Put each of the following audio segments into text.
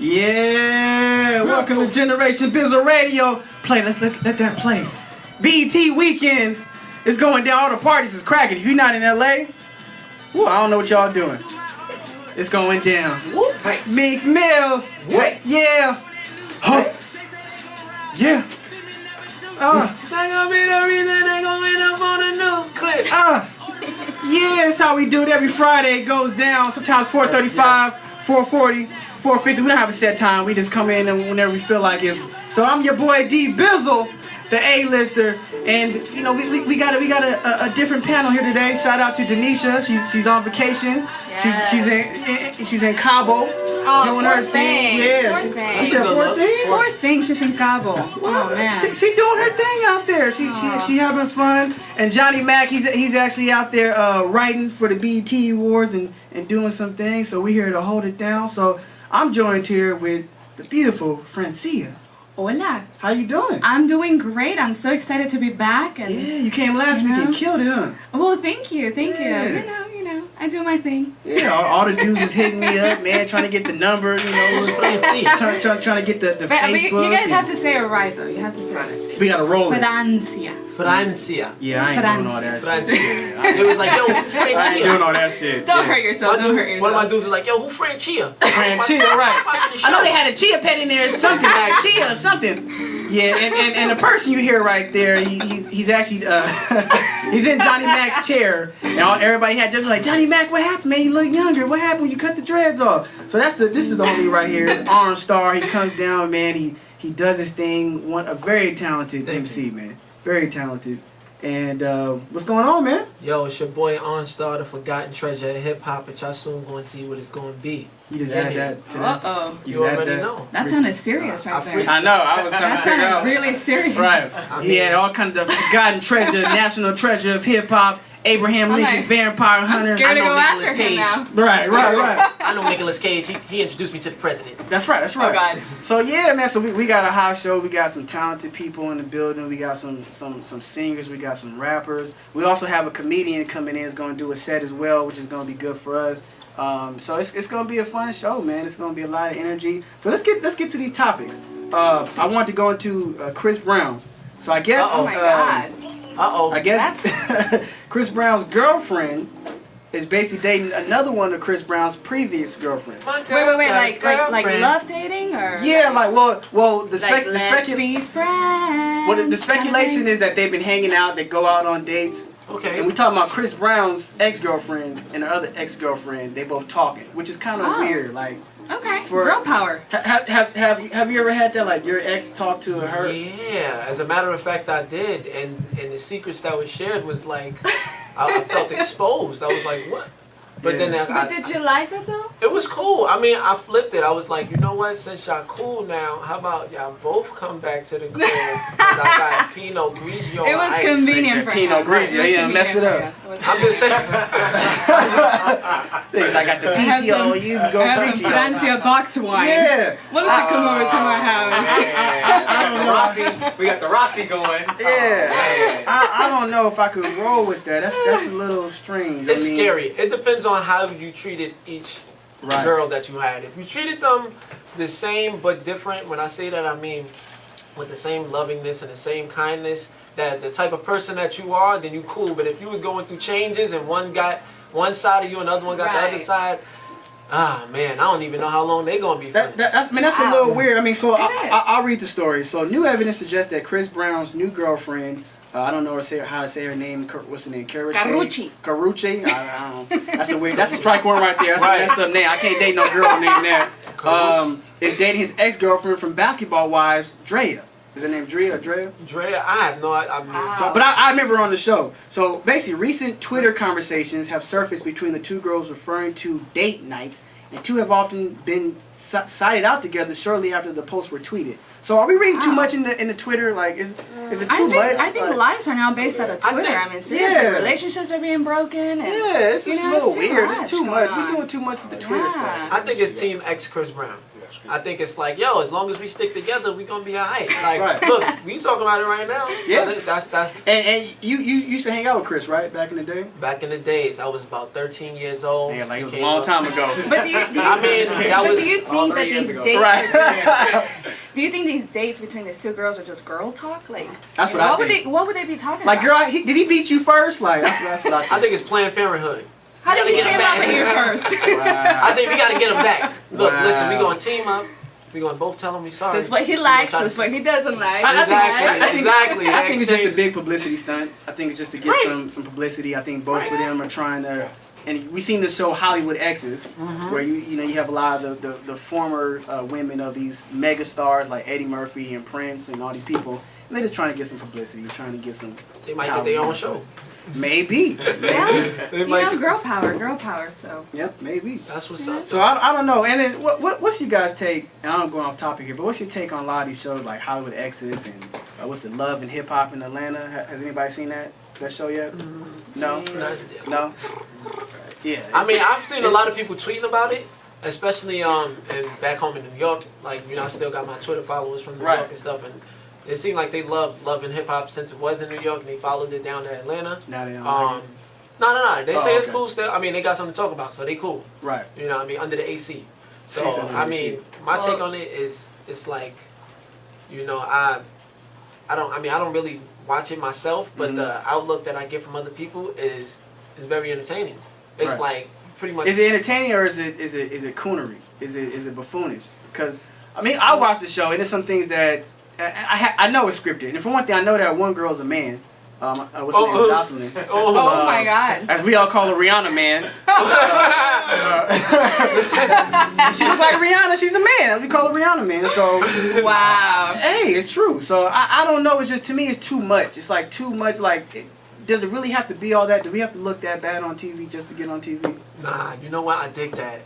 Yeah, welcome to Generation Bizzle Radio. Play, let that play. BET weekend is going down. All the parties is cracking. If you're not in LA, woo, I don't know what y'all doing. It's going down. Hey. Meek Mills. Hey. Yeah. Huh. Yeah. That's gonna be the reason they gonna end up on the news clip. Yeah, that's how we do it every Friday. It goes down. Sometimes 4:35, 4:40, 4:50. We don't have a set time. We just come in and whenever we feel like it. So I'm your boy D Bizzle, the A-lister, and you know we got a different panel here today. Shout out to Denisha. She's on vacation. Yes. She's in Cabo doing her thing. Yeah, she said poor thing. Poor thing, she's in Cabo. Oh man. She doing her thing out there. She having fun. And Johnny Mac, he's actually out there writing for the BET Awards and doing some things. So we're here to hold it down. So I'm joined here with the beautiful Francia. Hola. How you doing? I'm doing great. I'm so excited to be back. And Yeah, you came last week and killed it, huh? well, thank you. Yeah. You know, I do my thing. Yeah, all the dudes is hitting me up, man, trying to get the number, you know, trying to get the But Facebook. you guys have to say it right though. You have to say it. We gotta roll it. Francia. Francia. Yeah, I ain't doing all that Francia. shit. It was like, yo, I ain't doing Francia. all that shit. Don't hurt yourself. Don't hurt One of my yourself. dudes was like, yo, who Francia? Francia, right. I know they had a chia pet in there, something like chia or something. Yeah, and the person you hear right there, he's actually he's in Johnny Mac's chair, and everybody had just like, Johnny Mac, what happened, man? You look younger. What happened when you cut the dreads off? So this is the homie right here, ArnStar. He comes down, man. He does his thing. A very talented MC, man. Very talented. And what's going on, man? Yo, it's your boy ArnStar, the forgotten treasure of hip hop, but y'all soon gonna see what it's gonna be. You just add that to that. Uh-oh. You already know. That sounded serious right there. I know. I was trying That to figure out. sounded really serious. Right. He had all kinds of forgotten treasure, national treasure of hip hop, Abraham I'm Lincoln, like, vampire hunter. I'm scared to I know go after Nicolas him Cage. now. Right. I know Nicolas Cage. He introduced me to the president. That's right. Oh God. So yeah, man. So we got a hot show. We got some talented people in the building. We got some singers. We got some rappers. We also have a comedian coming in. Is going to do a set as well, which is going to be good for us. So it's going to be a fun show, man. It's going to be a lot of energy. So let's get to these topics. I want to go into Chris Brown. So I guess. Oh my God. I guess Chris Brown's girlfriend is basically dating another one of Chris Brown's previous girlfriends. Wait, like love dating or? Yeah, like well the Like let's be friends. well the speculation is that they've been hanging out. They go out on dates. Okay. And we talking about Chris Brown's ex-girlfriend and the other ex-girlfriend. They both talking, which is kind of weird. Like, Okay. For- Girl power. have you ever had that? Like your ex talk to her? Yeah, as a matter of fact, I did, and the secrets that was shared was like, I felt exposed. I was like, what? But Yeah. then But did you like it though? it was cool. I mean, I flipped it. I was like, you know what? Since y'all cool now, how about y'all both come back to the crib? 'Cause I got Pinot Grigio. It was ice. convenient for Pinot him. Grigio, It was yeah, messed it convenient up. for you. I'm just saying. I got the I have PTO. some- You go I have some PTO. Francia box wine. Yeah. Why don't you come over to my house? I don't know. Rossi, we got the Rossi going. Yeah. I don't know if I could roll with that. That's a little strange. It's I mean, scary. It depends on how you treated each Right. girl that you had. If you treated them the same but different, when I say that, I mean with the same lovingness and the same kindness, that the type of person that you are, then you cool. But if you was going through changes and one got one side of you and the other one got the other Right. side, man, I don't even know how long they gonna be friends. That's a Wow. little weird. I mean, so It is. I'll read the story. So new evidence suggests that Chris Brown's new girlfriend, I don't know how to say her name. What's her name? Carucci. Carucci. I don't. That's a strike one right there. That's Right. a messed up name. I can't date no girl named that. Carucci. Is dating his ex-girlfriend from Basketball Wives, Drea. Is her name Drea or Drea? Drea, I have no idea. So, but I remember her on the show. So basically, recent Twitter conversations have surfaced between the two girls referring to date nights, and two have often been cited out together shortly after the posts were tweeted. So are we reading too much in the Twitter? Like, is it too much? I think Like, lives are now based out of Twitter. I mean, seriously, yeah. relationships are being broken. And, yeah, it's just a little it's too weird. much It's too going much. on. We're doing too much with the Twitter Yeah. stuff. I think it's Team X Chris Brown. I think it's like, yo, as long as we stick together, we gonna be alright. Like, Right. look, we talking about it right now. Yeah. So that's And you used to hang out with Chris, right? Back in the day? back in the days. I was about 13 years old. Yeah, like it was a Came long up- time ago. But do you, I mean, that but was. do you all think that 3 years these ago. dates Right. are just, do you think these dates between these two girls are just girl talk? Like, That's what I would think. what would they be talking Like, about? girl, did he beat you first? Like, that's what I think. I think it's Planned Parenthood. How did he gotta came get out him the ear back. first? Wow. I think we gotta get them back. Look, Wow. listen, we gonna team up. We gonna both tell them we sorry. This is what he likes, this is what he doesn't like. Exactly. I think it's just a Exchange. big publicity stunt. I think it's just to get Right. some publicity. I think both of them are trying to, and we seen the show Hollywood Exes, where you know you have a lot of the former women of these mega stars like Eddie Murphy and Prince and all these people, and they're just trying to get some publicity, trying to get some. They might get their own show. Maybe. Yeah, They you might know, get- girl power, so. Yep, maybe. That's what's up. So I don't know. And then what's your guys' take? And I'm going off topic here, but what's your take on a lot of these shows like Hollywood Exes and what's the Love and Hip Hop in Atlanta? Has anybody seen that show yet? No. No. Yeah. I mean, I've seen a lot of people tweeting about it, especially and back home in New York. Like, you know, I still got my Twitter followers from New Right. York and stuff, and it seemed like they loved Love and Hip Hop since it was in New York, and they followed it down to Atlanta. Now they don't. No. They say it's okay. cool still. I mean, they got something to talk about, so they cool. Right. You know what I mean? Under the AC. So, She's under the I mean, AC. my take Well- on it is, it's like, you know, I don't really watch it myself, but Mhm. the outlook that I get from other people is very entertaining. It's Right. like, pretty much. Is it entertaining or is it coonery? Is it buffoonish? Because I mean, I watched the show and there's some things that I know it's scripted. And for one thing, I know that one girl's a man. What's her name? Jocelyn. Oh my God. As we all call her, Rihanna man. She looks like Rihanna. She's a man. As we call her Rihanna man. So Wow. hey, it's true. So I don't know. It's just, to me, it's too much. It's like too much. Like, does it really have to be all that? Do we have to look that bad on TV just to get on TV? Nah, you know what? I dig that.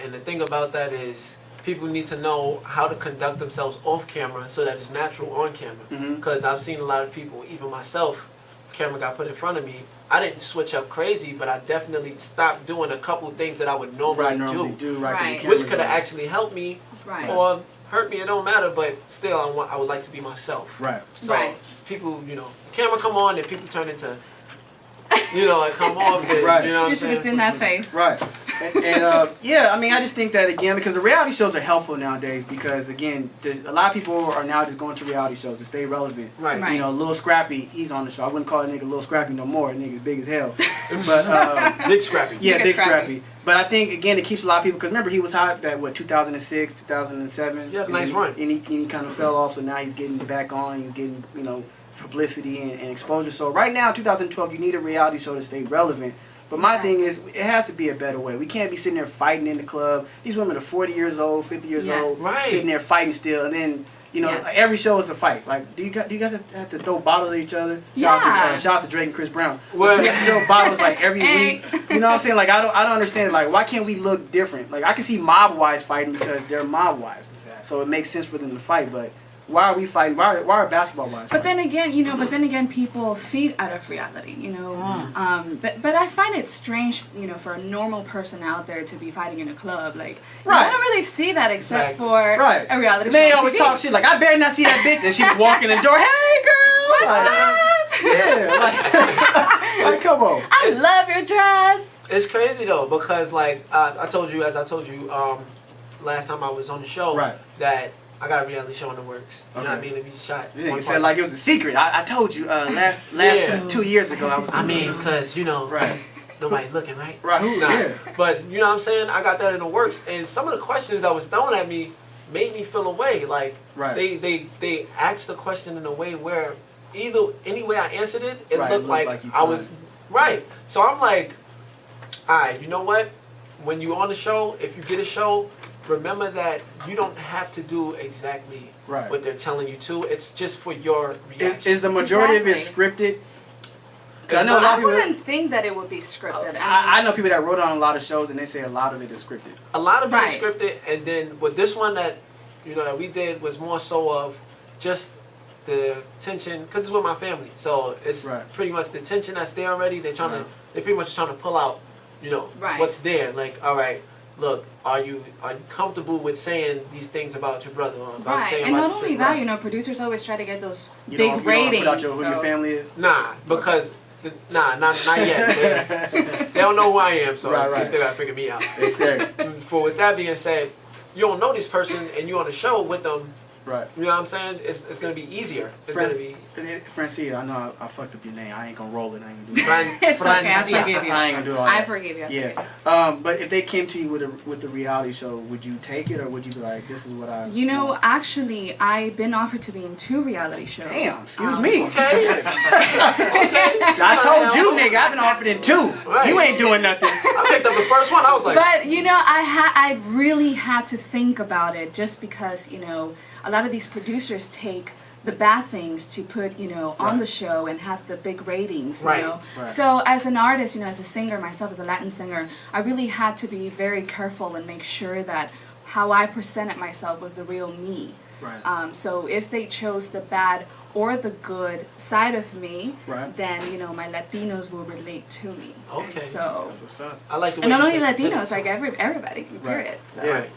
And the thing about that is, people need to know how to conduct themselves off camera so that it's natural on camera. Mhm. Because I've seen a lot of people, even myself, camera got put in front of me. I didn't switch up crazy, but I definitely stopped doing a couple things that I would normally do, Right. which could have actually helped me Right. or hurt me. It don't matter, but still, I would like to be myself. Right. So Right. people, you know, camera come on and people turn into, you know, like come off. And, Right. You know what You I'm should have saying? seen that face. Right. And yeah, I mean, I just think that, again, because the reality shows are helpful nowadays because, again, a lot of people are now just going to reality shows to stay relevant. Right. Right. You know, Lil Scrappy, he's on the show. I wouldn't call that nigga Lil Scrappy no more. That nigga's big as hell. But, Big Scrappy. yeah, Big Big Scrappy. Scrappy. But I think, again, it keeps a lot of people, because remember, he was hot at, 2006, 2007? Yeah, And nice he- run. And he kind of fell off, so now he's getting back on. He's getting, you know, publicity and exposure. So right now, 2012, you need a reality show to stay relevant. But my thing is, it has to be a better way. We can't be sitting there fighting in the club. These women are 40 years old, 50 years Yes. old, Right. sitting there fighting still, and then, you know, Yes. every show is a fight. Like, do you guys have to throw bottles at each other? Yeah. Shout out to Drake and Chris Brown. Well- We have to throw bottles like every Hey. week. You know what I'm saying? Like, I don't understand. Like, why can't we look different? Like, I can see mob wives fighting because they're mob wives, so it makes sense for them to fight. But why are we fighting? Why are basketball wives? But fighting? then again, people feed out of reality, you know. But I find it strange, you know, for a normal person out there to be fighting in a club. Like, Right. I don't really see that except Right. for Right. a reality They show. on always TV. talk shit like, I better not see that bitch, and she's walking in the door. Hey, girl. What's Like, up? yeah. Like, come on. I love your dress. It's crazy though because like I told you last time I was on the show Right. that I got a reality show in the works. You know what I Okay. mean? If you shot. You one said part- like it was a secret. I told you last Yeah. 2 years ago. I mean, cause you know right. nobody looking right. Right. Who? Nah. Yeah. But you know what I'm saying? I got that in the works, and some of the questions that was thrown at me made me feel away. Like Right. they asked the question in a way where any way I answered it, it Right, looked like you I was right. So I'm like, alright, you know what? When you're on the show, if you get a show, remember that you don't have to do exactly Right. what they're telling you to. It's just for your reaction. Is the majority of it scripted? 'Cause I know a lot I of people. wouldn't think that it would be scripted. I know people that wrote on a lot of shows and they say a lot of it is scripted. A lot of it is Right. scripted, and then with this one that that we did was more so of just the tension because it's with my family, so it's Right. pretty much the tension that's there already. They're trying Right. to, they pretty much trying to pull out, Right. what's there. Like, all right, look, are you comfortable with saying these things about your brother or about Right, saying and about not your only sister? that, you know, producers always try to get those You big don't put ratings. out who your so- family is? Nah, because not yet. They don't know who I am, so Right. they still gotta figure me out. They scared. For with that being said, you don't know this person and you on the show with them. Right. You know what I'm saying? It's gonna be easier. It's gonna be Francia, I know I fucked up your name. I ain't gonna roll it. I ain't gonna do it. It's okay, I Francia. forgive you. I ain't gonna do all I that. forgive you. Yeah. But if they came to you with a reality show, would you take it or would you be like, this is what I? You know, actually, I've been offered to be in 2 reality shows. Damn. Excuse me. okay. I told you, nigga. I've been offered in 2. Right. You ain't doing nothing. I picked up the first one. I was like, But you know, I really had to think about it just because, you know, a lot of these producers take the bad things to put, you know, on Right. the show and have the big ratings, you Right. know. Right. So as an artist, you know, as a singer myself, as a Latin singer, I really had to be very careful and make sure that how I presented myself was the real me. Right. So if they chose the bad or the good side of me, Right. then, you know, my Latinos will relate to me. And Okay. so, That's what's up. I like the way and not you only said it. Latinos, like everybody, period. So. Yeah. Right.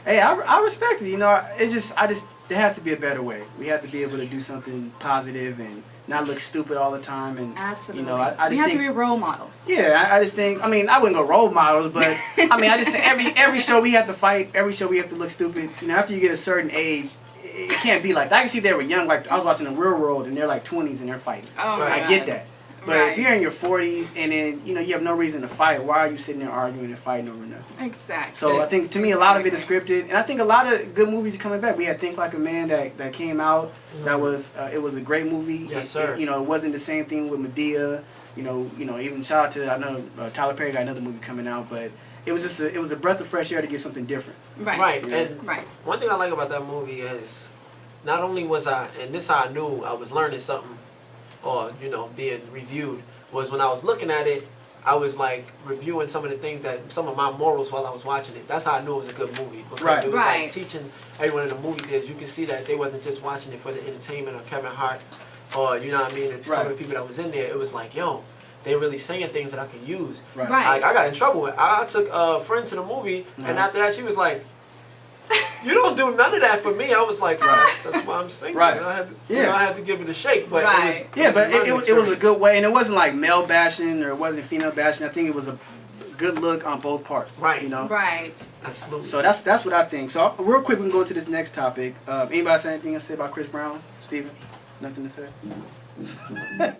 Hey, I respect it. You know, there has to be a better way. We have to be able to do something positive and not look stupid all the time. And Absolutely. You know, I we just have think, to be role models. yeah, I just think. I mean, I wouldn't go role models, but I mean, I just say every show we have to fight. Every show we have to look stupid. You know, after you get a certain age, it can't be like that. I can see they were young. Like I was watching The Real World, and they're like 20s and they're fighting. Oh my Right. I God. get that. But Right. if you're in your 40s and then you know you have no reason to fight, why are you sitting there arguing and fighting over nothing? Exactly. So I think to me a lot of it is scripted, and I think a lot of good movies are coming back. We had Think Like a Man that came out. That was it was a great movie. Yes, sir. You know, it wasn't the same thing with Medea. You know, even shout out to I know Tyler Perry got another movie coming out, but it was just it was a breath of fresh air to get something different. Right. Right. Yeah. And Right. one thing I like about that movie is not only was and this how I knew I was learning something or, you know, being reviewed, was when I was looking at it, I was like reviewing some of the things some of my morals while I was watching it. That's how I knew it was a good movie. Because Right. it was Right. like teaching everyone in the movie theaters. You can see that they wasn't just watching it for the entertainment of Kevin Hart or, you know what I mean, and some Right. of the people that was in there. It was like, yo, they really saying things that I can use. Right. Right. Like, I got in trouble. I took a friend to the movie, and Uh-huh. after that, she was like, "You don't do none of that for me." I was like, Right. "That's why I'm single." Right. And I had to, Yeah. I had to give it a shake, but Right. Yeah, but a learning it was a experience. good way, and it wasn't like male bashing or it wasn't female bashing. I think it was a good look on both parts. Right. You know. Right. Absolutely. So that's what I think. So real quick, we can go to this next topic. Anybody say anything else to say about Chris Brown? Steven? Nothing to say?